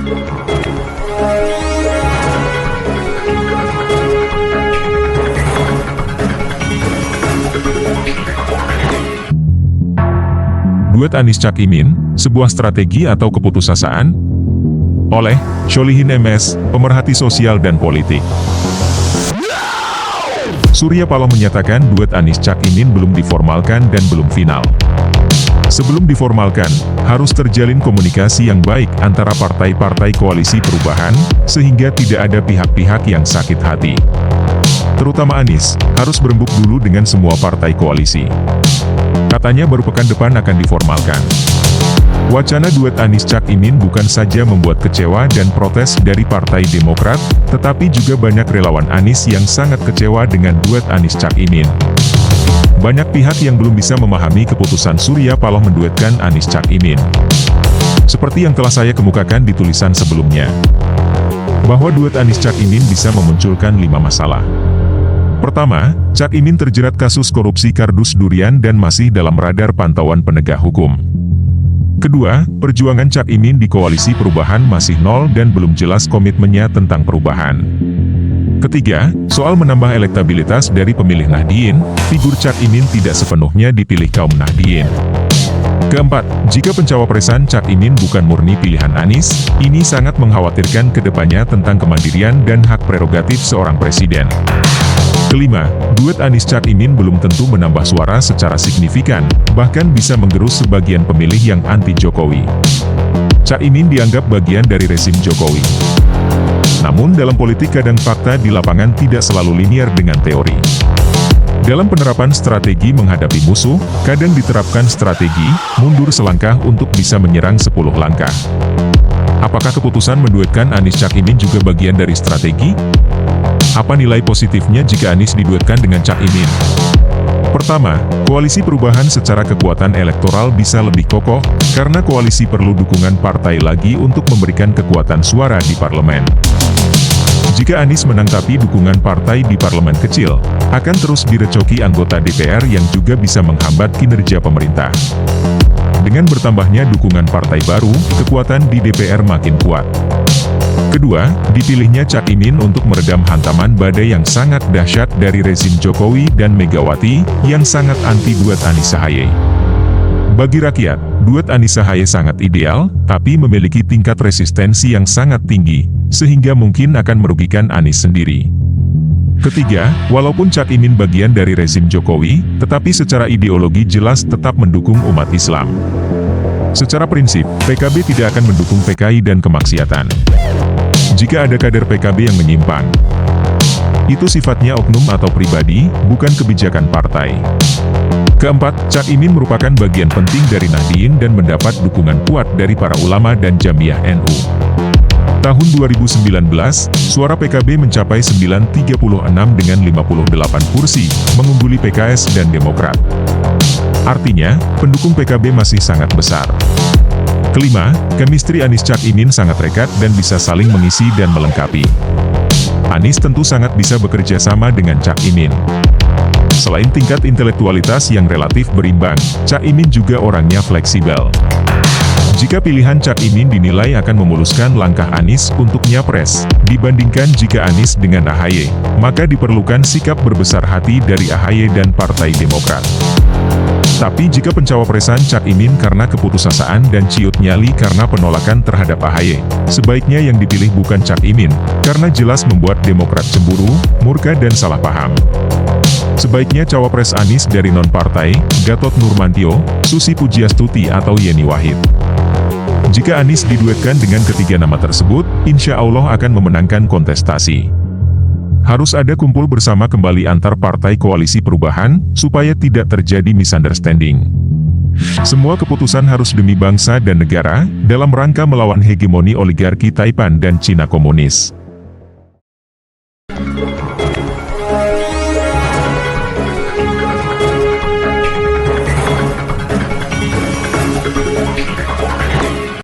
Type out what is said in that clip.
Duet Anies Cak Imin, sebuah strategi atau keputusasaan? Oleh Sholihin MS, pemerhati sosial dan politik. Surya Paloh menyatakan duet Anies Cak Imin belum diformalkan dan belum final. Sebelum diformalkan, harus terjalin komunikasi yang baik antara partai-partai koalisi perubahan, sehingga tidak ada pihak-pihak yang sakit hati. Terutama Anies, harus berembuk dulu dengan semua partai koalisi. Katanya baru pekan depan akan diformalkan. Wacana duet Anies Cak Imin bukan saja membuat kecewa dan protes dari Partai Demokrat, tetapi juga banyak relawan Anies yang sangat kecewa dengan duet Anies Cak Imin. Banyak pihak yang belum bisa memahami keputusan Surya Paloh menduetkan Anies Cak Imin. Seperti yang telah saya kemukakan di tulisan sebelumnya, bahwa duet Anies Cak Imin bisa memunculkan 5 masalah. Pertama, Cak Imin terjerat kasus korupsi kardus durian dan masih dalam radar pantauan penegak hukum. Kedua, perjuangan Cak Imin di koalisi perubahan masih nol dan belum jelas komitmennya tentang perubahan. Ketiga, soal menambah elektabilitas dari pemilih Nahdien, figur Cak Imin tidak sepenuhnya dipilih kaum Nahdien. Keempat, jika pencawapresan Cak Imin bukan murni pilihan Anies, ini sangat mengkhawatirkan kedepannya tentang kemandirian dan hak prerogatif seorang presiden. Kelima, duet Anies Cak Imin belum tentu menambah suara secara signifikan, bahkan bisa menggerus sebagian pemilih yang anti-Jokowi. Cak Imin dianggap bagian dari rezim Jokowi. Namun dalam politik kadang fakta di lapangan tidak selalu linear dengan teori. Dalam penerapan strategi menghadapi musuh, kadang diterapkan strategi mundur selangkah untuk bisa menyerang 10 langkah. Apakah keputusan menduetkan Anies Cak Imin juga bagian dari strategi? Apa nilai positifnya jika Anies diduetkan dengan Cak Imin? Pertama, koalisi perubahan secara kekuatan elektoral bisa lebih kokoh, karena koalisi perlu dukungan partai lagi untuk memberikan kekuatan suara di parlemen. Jika Anies menang tapi dukungan partai di parlemen kecil, akan terus direcoki anggota DPR yang juga bisa menghambat kinerja pemerintah. Dengan bertambahnya dukungan partai baru, kekuatan di DPR makin kuat. Kedua, dipilihnya Cak Imin untuk meredam hantaman badai yang sangat dahsyat dari rezim Jokowi dan Megawati, yang sangat anti duet Anies Ahaye. Bagi rakyat, duet Anies Ahaye sangat ideal, tapi memiliki tingkat resistensi yang sangat tinggi, sehingga mungkin akan merugikan Anies sendiri. Ketiga, walaupun Cak Imin bagian dari rezim Jokowi, tetapi secara ideologi jelas tetap mendukung umat Islam. Secara prinsip, PKB tidak akan mendukung PKI dan kemaksiatan. Jika ada kader PKB yang menyimpang, itu sifatnya oknum atau pribadi, bukan kebijakan partai. Keempat, Cak Imin merupakan bagian penting dari Nahdien dan mendapat dukungan kuat dari para ulama dan Jamiah NU. Tahun 2019, suara PKB mencapai 936 dengan 58 kursi, mengungguli PKS dan Demokrat. Artinya, pendukung PKB masih sangat besar. Kelima, chemistry Anies Cak Imin sangat rekat dan bisa saling mengisi dan melengkapi. Anies tentu sangat bisa bekerja sama dengan Cak Imin. Selain tingkat intelektualitas yang relatif berimbang, Cak Imin juga orangnya fleksibel. Jika pilihan Cak Imin dinilai akan memuluskan langkah Anies untuk nyapres, dibandingkan jika Anies dengan Ahaye, maka diperlukan sikap berbesar hati dari Ahaye dan Partai Demokrat. Tapi jika pencawapresan Cak Imin karena keputusasaan dan ciut nyali karena penolakan terhadap Ahaye, sebaiknya yang dipilih bukan Cak Imin, karena jelas membuat Demokrat cemburu, murka dan salah paham. Sebaiknya cawapres Anies dari non-partai, Gatot Nurmantio, Susi Pujiastuti atau Yeni Wahid. Jika Anies diduetkan dengan ketiga nama tersebut, insya Allah akan memenangkan kontestasi. Harus ada kumpul bersama kembali antar partai koalisi perubahan, supaya tidak terjadi misunderstanding. Semua keputusan harus demi bangsa dan negara, dalam rangka melawan hegemoni oligarki Taipan dan Cina komunis.